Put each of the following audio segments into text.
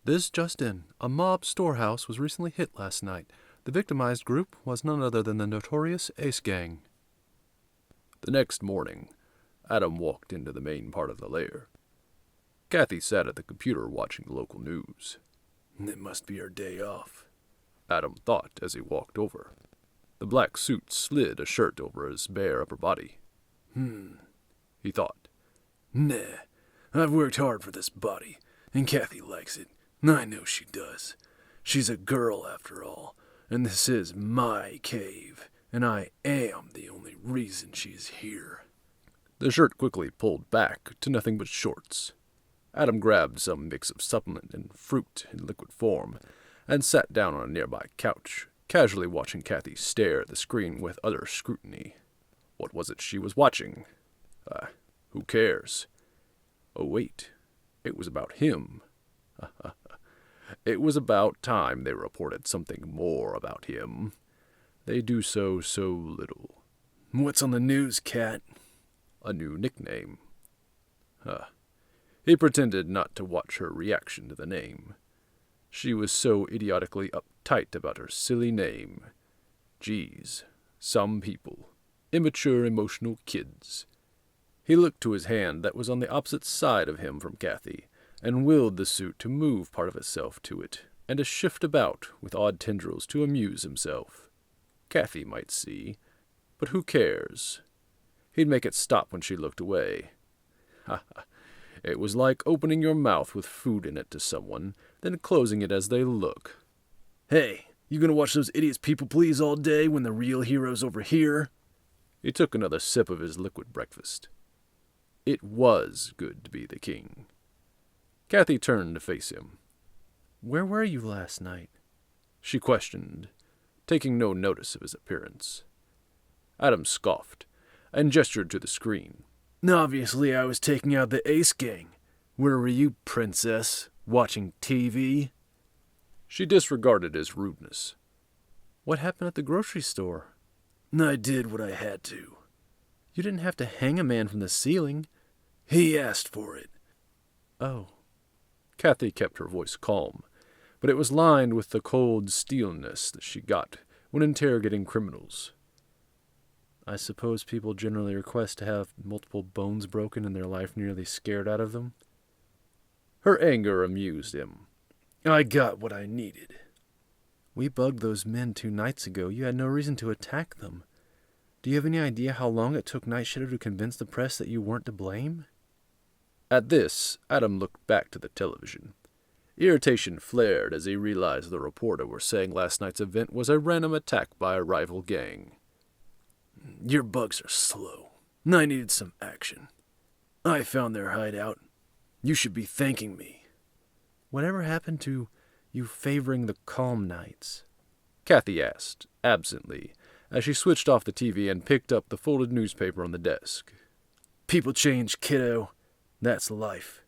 This just in. A mob storehouse was recently hit last night. The victimized group was none other than the notorious Ace Gang. The next morning, Adam walked into the main part of the lair. Kathy sat at the computer watching the local news. It must be her day off, Adam thought as he walked over. The black suit slid a shirt over his bare upper body. He thought. Nah, I've worked hard for this body, and Kathy likes it. I know she does. She's a girl after all, and this is my cave, and I am the only reason she's here. The shirt quickly pulled back to nothing but shorts. Adam grabbed some mix of supplement and fruit in liquid form, and sat down on a nearby couch, casually watching Kathy stare at the screen with utter scrutiny. What was it she was watching? Who cares? Oh wait, it was about him. It was about time they reported something more about him. They do so little. What's on the news, Kat? A new nickname. He pretended not to watch her reaction to the name. She was so idiotically uptight about her silly name. Geez, some people. Immature, emotional kids. He looked to his hand that was on the opposite side of him from Kathy, and willed the suit to move part of itself to it, and to shift about with odd tendrils to amuse himself. Kathy might see, but who cares? He'd make it stop when she looked away. It was like opening your mouth with food in it to someone, then closing it as they look. Hey, you gonna watch those idiots people please all day when the real hero's over here? He took another sip of his liquid breakfast. It was good to be the king. Kathy turned to face him. Where were you last night? She questioned, taking no notice of his appearance. Adam scoffed, and gestured to the screen. Obviously, I was taking out the Ace Gang. Where were you, princess? Watching TV? She disregarded his rudeness. What happened at the grocery store? I did what I had to. You didn't have to hang a man from the ceiling. He asked for it. Oh. Kathy kept her voice calm, but it was lined with the cold steelness that she got when interrogating criminals. I suppose people generally request to have multiple bones broken and their life nearly scared out of them. Her anger amused him. I got what I needed. We bugged those men 2 nights ago. You had no reason to attack them. Do you have any idea how long it took Night Shadow to convince the press that you weren't to blame? At this, Adam looked back to the television. Irritation flared as he realized the reporter was saying last night's event was a random attack by a rival gang. Your bugs are slow. I needed some action. I found their hideout. You should be thanking me. Whatever happened to you favoring the calm nights? Kathy asked, absently, as she switched off the TV and picked up the folded newspaper on the desk. People change, kiddo. That's life.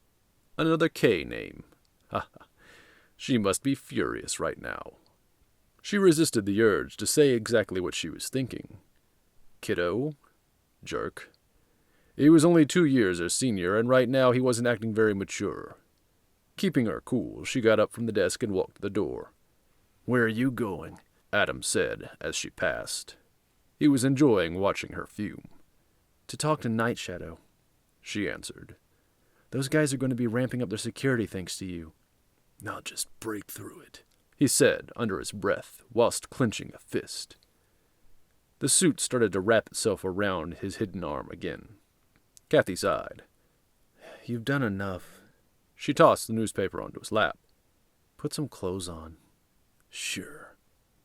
Another K name. She must be furious right now. She resisted the urge to say exactly what she was thinking. Kiddo? Jerk. He was only 2 years her senior, and right now he wasn't acting very mature. Keeping her cool, she got up from the desk and walked to the door. Where are you going? Adam said as she passed. He was enjoying watching her fume. To talk to Night Shadow, she answered. Those guys are going to be ramping up their security thanks to you. I'll just break through it, he said under his breath, whilst clenching a fist. The suit started to wrap itself around his hidden arm again. Kathy sighed. You've done enough. She tossed the newspaper onto his lap. Put some clothes on. Sure.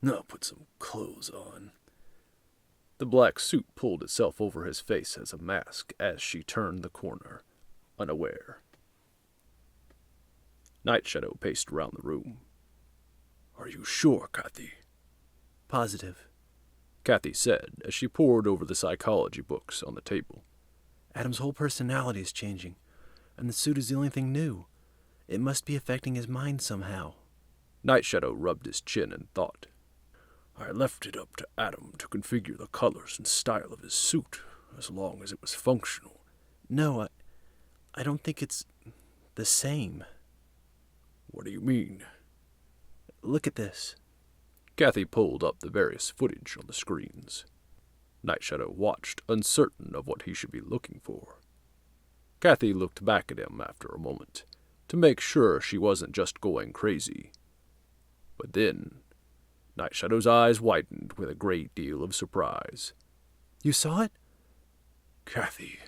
I'll put some clothes on. The black suit pulled itself over his face as a mask as she turned the corner, unaware. Night Shadow paced around the room. Are you sure, Kathy? Positive, Kathy said as she pored over the psychology books on the table. Adam's whole personality is changing, and the suit is the only thing new. It must be affecting his mind somehow. Night Shadow rubbed his chin in thought. I left it up to Adam to configure the colors and style of his suit, as long as it was functional. No, I don't think it's the same. What do you mean? Look at this. Kathy pulled up the various footage on the screens. Night Shadow watched, uncertain of what he should be looking for. Kathy looked back at him after a moment, to make sure she wasn't just going crazy. But then, Night Shadow's eyes widened with a great deal of surprise. You saw it? Kathy,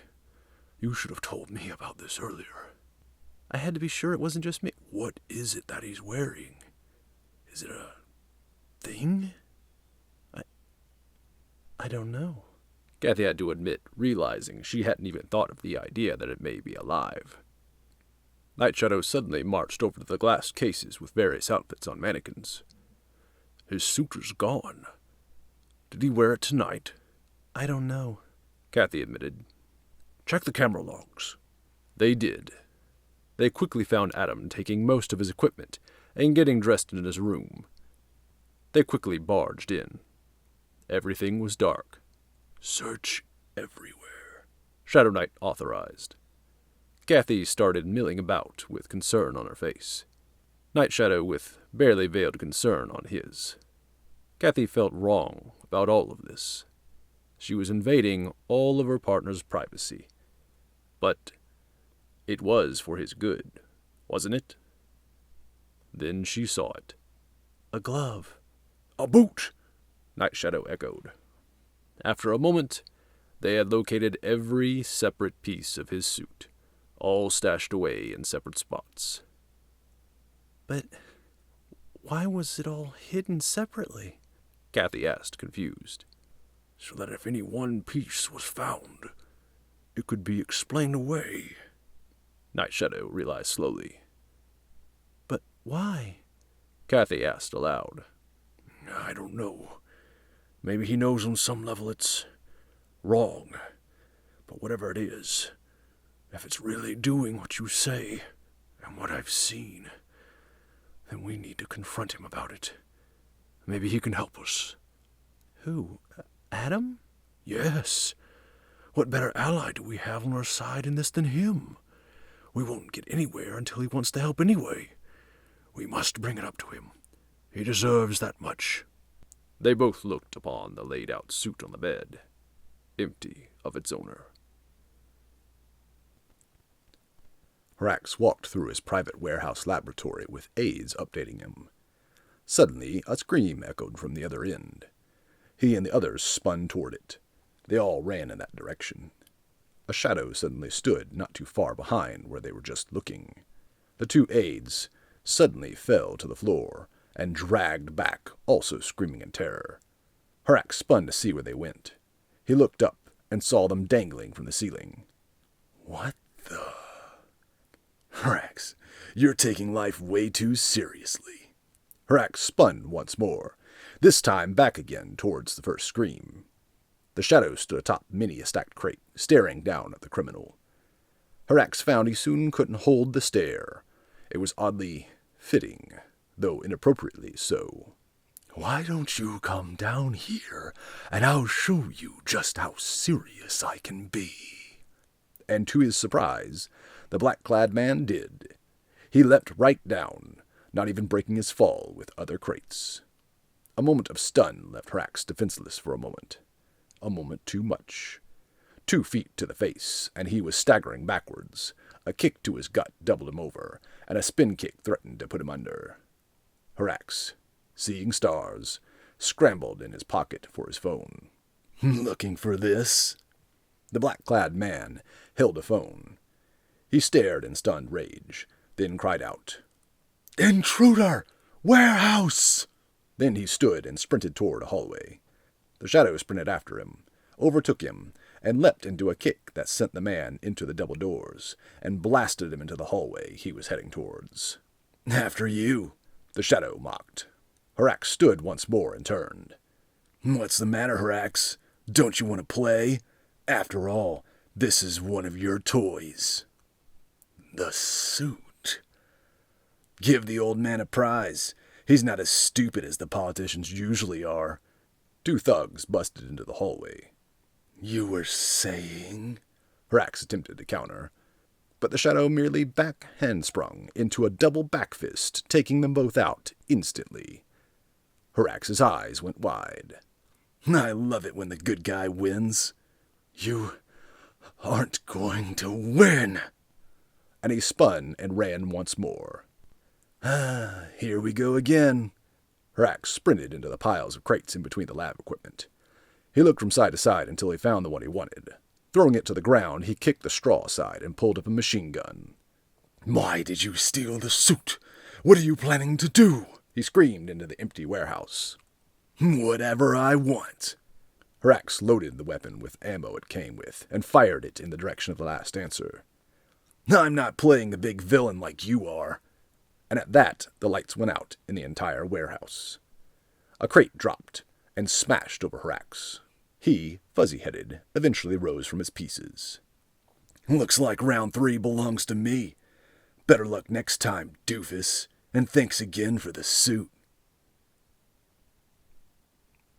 you should have told me about this earlier. I had to be sure it wasn't just me. What is it that he's wearing? Is it a thing? I don't know. Kathy had to admit, realizing she hadn't even thought of the idea that it may be alive. Night Shadow suddenly marched over to the glass cases with various outfits on mannequins. His suit is gone. Did he wear it tonight? I don't know, Kathy admitted. Check the camera logs. They did. They quickly found Adam taking most of his equipment and getting dressed in his room. They quickly barged in. Everything was dark. Search everywhere, Shadow Knight authorized. Kathy started milling about with concern on her face. Night Shadow with barely veiled concern on his. Kathy felt wrong about all of this. She was invading all of her partner's privacy. But it was for his good, wasn't it? Then she saw it. A glove. A boot, Night Shadow echoed. After a moment, they had located every separate piece of his suit, all stashed away in separate spots. But why was it all hidden separately? Kathy asked, confused. So that if any one piece was found, it could be explained away, Night Shadow realized slowly. But why? Kathy asked aloud. I don't know. Maybe he knows on some level it's wrong. But whatever it is, if it's really doing what you say and what I've seen, then we need to confront him about it. Maybe he can help us. Who? Adam? Yes. What better ally do we have on our side in this than him? We won't get anywhere until he wants to help anyway. We must bring it up to him. He deserves that much. They both looked upon the laid-out suit on the bed, empty of its owner. Hrax walked through his private warehouse laboratory with aides updating him. Suddenly, a scream echoed from the other end. He and the others spun toward it. They all ran in that direction. A shadow suddenly stood not too far behind where they were just looking. The two aides suddenly fell to the floor and dragged back, also screaming in terror. Hrax spun to see where they went. He looked up and saw them dangling from the ceiling. What the? Hrax, you're taking life way too seriously. Hrax spun once more, this time back again towards the first scream. The shadow stood atop many a stacked crate, staring down at the criminal. Hrax found he soon couldn't hold the stare. It was oddly fitting, though inappropriately so. Why don't you come down here, and I'll show you just how serious I can be. And to his surprise, the black-clad man did. He leapt right down, not even breaking his fall with other crates. A moment of stun left Hrax defenseless for a moment too much. 2 feet to the face, and he was staggering backwards. A kick to his gut doubled him over, and a spin kick threatened to put him under. Hrax, seeing stars, scrambled in his pocket for his phone. Looking for this? The black-clad man held a phone. He stared in stunned rage, then cried out, Intruder! Warehouse! Then he stood and sprinted toward a hallway. The shadow sprinted after him, overtook him, and leapt into a kick that sent the man into the double doors, and blasted him into the hallway he was heading towards. After you, the shadow mocked. Hrax stood once more and turned. What's the matter, Hrax? Don't you want to play? After all, this is one of your toys. The suit. Give the old man a prize. He's not as stupid as the politicians usually are. 2 thugs busted into the hallway. You were saying? Hrax attempted to counter. but the shadow merely back-handsprung into a double backfist, taking them both out instantly. Harax's eyes went wide. I love it when the good guy wins. You aren't going to win. And he spun and ran once more. Here we go again. Harax sprinted into the piles of crates in between the lab equipment. He looked from side to side until he found the one he wanted. Throwing it to the ground, he kicked the straw aside and pulled up a machine gun. Why did you steal the suit? What are you planning to do? He screamed into the empty warehouse. Whatever I want. Harax loaded the weapon with ammo it came with and fired it in the direction of the last answer. I'm not playing the big villain like you are. And at that, the lights went out in the entire warehouse. A crate dropped and smashed over Harax. He, fuzzy-headed, eventually rose from his pieces. Looks like round 3 belongs to me. Better luck next time, doofus, and thanks again for the suit.